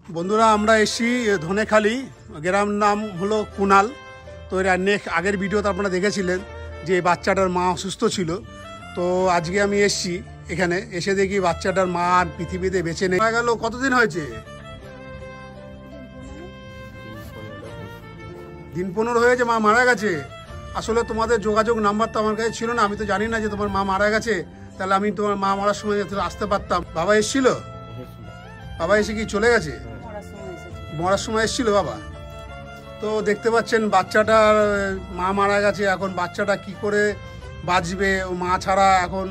বন্ধুরা আমরা এসেছি ধনেখালি, গ্রাম নাম হলো কুনাল। তো এর আগের ভিডিওতে আপনারা দেখেছিলেন যে বাচ্চাটার মা অসুস্থ ছিল। তো আজকে আমি এসেছি এখানে, এসে দেখি বাচ্চাটার মা আর পৃথিবীতে বেঁচে নেই। গেল কতদিন হয়েছে? দিন 15 হয়েছে মা মারা গেছে। আসলে তোমাদের যোগাযোগ নাম্বার তো আমার কাছে ছিল না, আমি তো জানি না যে তোমার মা মারা গেছে। তাহলে আমি তোমার মা মরার সময় আসতে পারতাম। বাবা এসেছিল? বাবা এসে কি চলে গেছে? মরার সময় এসেছিল বাবা। তো দেখতে পাচ্ছেন বাচ্চাটার মা মারা গেছে। এখন বাচ্চাটা কি করে বাঁচবে? ও মা ছাড়া এখন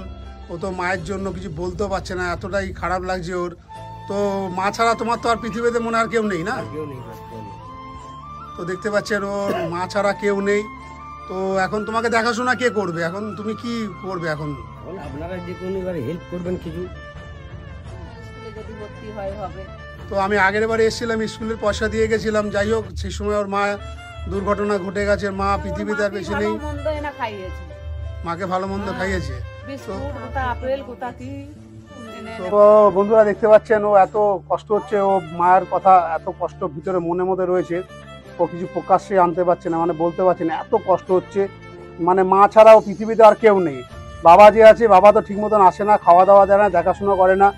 ও তো মায়ের জন্য কিছু বলতেও পারছে না, এতটাই খারাপ লাগছে ওর। তো মা ছাড়া তোমার তো আর পৃথিবীতে মনে আর কেউ নেই না? তো দেখতে পাচ্ছেন ওর মা ছাড়া কেউ নেই। তো এখন তোমাকে দেখাশোনা কে করবে? এখন তুমি কি করবে? এখন আপনারা যে কোনো এবার হেল্প করবেন কিছু। যদি ভর্তি হয় হবে। তো আমি আগের বারে এসেছিলাম, স্কুলের পয়সা দিয়ে গেছিলাম। যাই হোক, সেই সময় ওর মা দুর্ঘটনা ঘটে গেছে। মা পৃথিবীতে আর বেশি নেই। মাকে ভালো মন্দ খাইয়েছে। তো বন্ধুরা দেখতে পাচ্ছেন ও এত কষ্ট হচ্ছে, ও মায়ের কথা এত কষ্ট ভিতরে মনে মধ্যে রয়েছে। ও কিছু প্রকাশ্যে আনতে পারছে না, মানে বলতে পারছে না, এত কষ্ট হচ্ছে। মানে মা ছাড়াও পৃথিবীতে আর কেউ নেই। বাবা যে আছে, বাবা তো ঠিক মতন আসে না, খাওয়া দাওয়া দেয় না, দেখাশোনা করে না।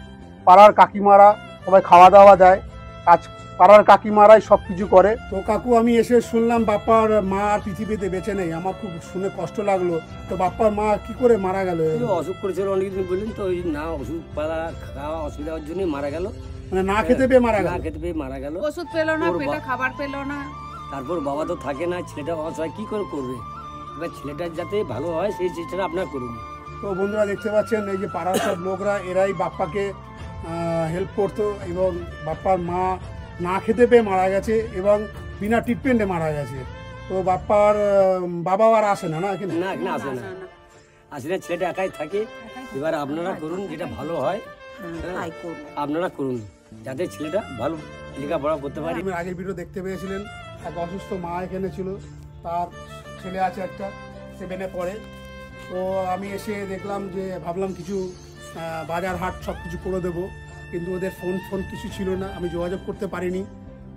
পাড়ার কাকিমারা সবাই খাওয়া দাওয়া দেয়, কাজ পাড়ার কাকিমারাই সব কিছু করে। তো কাকু আমি এসে শুনলাম বাপ্পার মা আর পৃথিবীতে বেঁচে নেই। আমার খুব শুনে কষ্ট লাগলো। তো বাপ্পার মা কি করে মারা গেল? অসুখ করেছিল অনেকদিন বললেন তো, ওই না ওষুধ পালা খাওয়া অসুবিধার জন্য মারা গেল। মানে না খেতে পেয়ে মারা গেল? না খেতে পেয়ে মারা গেল, ওষুধ পেল না, পেটে খাবার পেল না। তারপর বাবা তো থাকে না, ছেলেটা অসহায় কি করে করবে? এবার ছেলেটার যাতে ভালো হয় সেই চেষ্টাটা আপনার করুন। তো বন্ধুরা দেখতে পাচ্ছেন এই যে পাড়ার সব লোকরা, এরাই বাপ্পাকে হেল্প করতো। এবং বাপ্পার মা না খেতে পেয়ে মারা গেছে এবং বিনা ট্রিটমেন্টে মারা গেছে। তো বাপ্পার বাবা আর আসে না? না এখানে না, এখানে আসে না, আসে না, ছেলেটা একাই থাকে। এবার আপনারা করুন যেটা ভালো হয়, আপনারা করুন যাতে ছেলেটা ভালো লেখাপড়া করতে পারে। আমি আগের ভিডিও দেখতে পেয়েছিলেন, এক অসুস্থ মা এখানে ছিল, তার ছেলে আছে একটা 7-এ পড়ে। তো আমি এসে দেখলাম যে ভাবলাম কিছু বাজার হাট সব কিছু করে দেবো, কিন্তু ওদের ফোন কিছু ছিল না, আমি যোগাযোগ করতে পারিনি।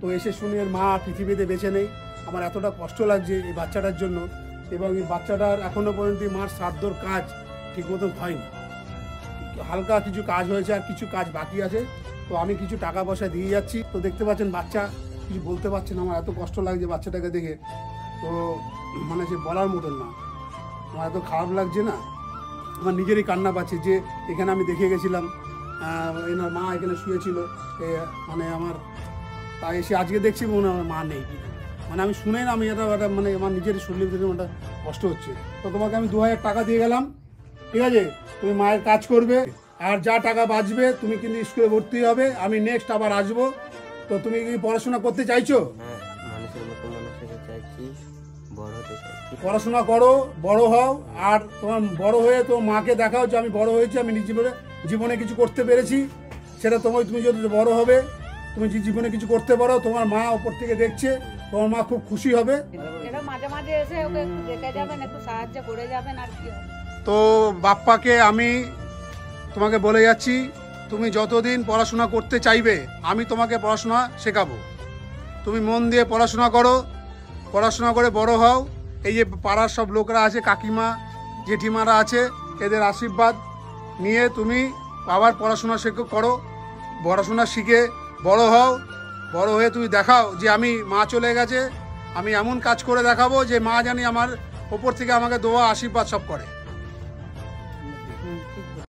তো এসে শুনি এর মা পৃথিবীতে বেঁচে নেই। আমার এতটা কষ্ট লাগছে এই বাচ্চাটার জন্য। এবং এই বাচ্চাটার এখনও পর্যন্ত মার শ্রাদ্ধর কাজ ঠিক মতন হয়নি। হালকা কিছু কাজ হয়েছে, আর কিছু কাজ বাকি আছে। তো আমি কিছু টাকা পয়সা দিয়ে যাচ্ছি। তো দেখতে পাচ্ছেন বাচ্চা কিছু বলতে পারছে না। আমার এত কষ্ট লাগছে বাচ্চাটাকে দেখে, তো মানে সে বলার মতন না। আমার এত খারাপ লাগছে না, আমার নিজেরই কান্না পাচ্ছে। যে এখানে আমি দেখে গেছিলাম এনার মা এখানে শুয়েছিল, মানে আমার তাই এসে আজকে দেখছি মনে আমার মা নেই। মানে আমি শুনে না, আমি এটা মানে আমার নিজের শরীরের ভিতরে একটা কষ্ট হচ্ছে। তো তোমাকে আমি 2000 টাকা দিয়ে গেলাম, ঠিক আছে? তুমি মায়ের কাজ করবে, আর যা টাকা বাঁচবে তুমি কিন্তু স্কুলে ভর্তি হবে। আমি নেক্সট আবার আসবো। তো তুমি কি পড়াশোনা করতে চাইছো? পড়াশোনা করো, বড় হও, আর তোমার বড় হয়ে তোমার মাকে দেখাও যে আমি বড় হয়েছি, আমি জীবনে কিছু করতে পেরেছি। সেটা তুমি যদি বড় হবে, তুমি যে জীবনে কিছু করতে পারো, তোমার মা ওপর থেকে দেখছে, তোমার মা খুব খুশি হবে। মাঝে মাঝে এসে ওকে একটু দেখে যাবেন, একটু সাহায্য করে যাবেন, আর কি। তো বাপ্পাকে আমি তোমাকে বলে যাচ্ছি, তুমি যতদিন পড়াশোনা করতে চাইবে আমি তোমাকে পড়াশোনা শেখাবো। তুমি মন দিয়ে পড়াশোনা করো, পড়াশোনা করে বড় হও। এই যে পাড়ার সব লোকরা আছে, কাকিমা জেঠিমারা আছে, এদের আশীর্বাদ নিয়ে তুমি বাবার পড়াশোনা করো। পড়াশোনা শিখে বড় হও, বড় হয়ে তুমি দেখাও যে আমি মা চলে গেছে, আমি এমন কাজ করে দেখাবো যে মা জানি আমার ওপর থেকে আমাকে দোয়া আশীর্বাদ সব করে।